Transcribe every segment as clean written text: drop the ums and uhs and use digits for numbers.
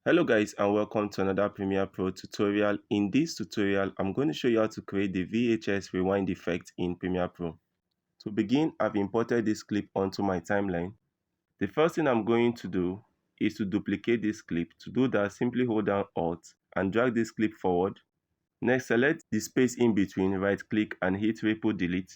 Hello guys and welcome to another Premiere Pro tutorial. In this tutorial, I'm going to show you how to create the VHS Rewind effect in Premiere Pro. To begin, I've imported this clip onto my timeline. The first thing I'm going to do is to duplicate this clip. To do that, simply hold down Alt and drag this clip forward. Next, select the space in between, right click and hit Ripple Delete.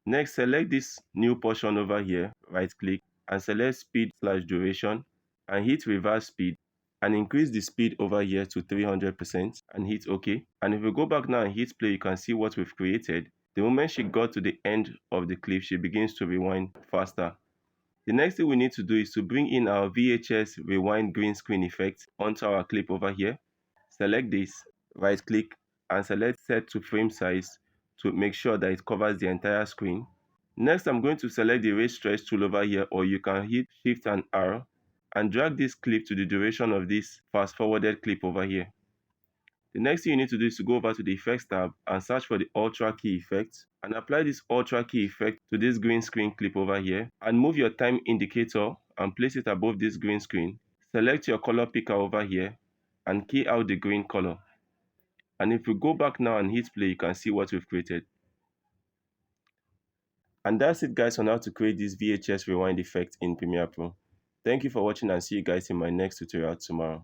Next, select this new portion over here, right click and select speed/duration and hit reverse speed and increase the speed over here to 300% and hit OK. And if we go back now and hit play, you can see what we've created. The moment she got to the end of the clip, she begins to rewind faster. The next thing we need to do is to bring in our VHS Rewind green screen effect onto our clip over here. Select this, right click and select set to frame size to make sure that it covers the entire screen. Next, I'm going to select the erase stretch tool over here, or you can hit Shift and R and drag this clip to the duration of this fast forwarded clip over here. The next thing you need to do is to go over to the Effects tab and search for the Ultra Key effect and apply this Ultra Key effect to this green screen clip over here and move your time indicator and place it above this green screen. Select your color picker over here and key out the green color. And if we go back now and hit play, you can see what we've created. And that's it guys on how to create this VHS Rewind effect in Premiere Pro. Thank you for watching and see you guys in my next tutorial tomorrow.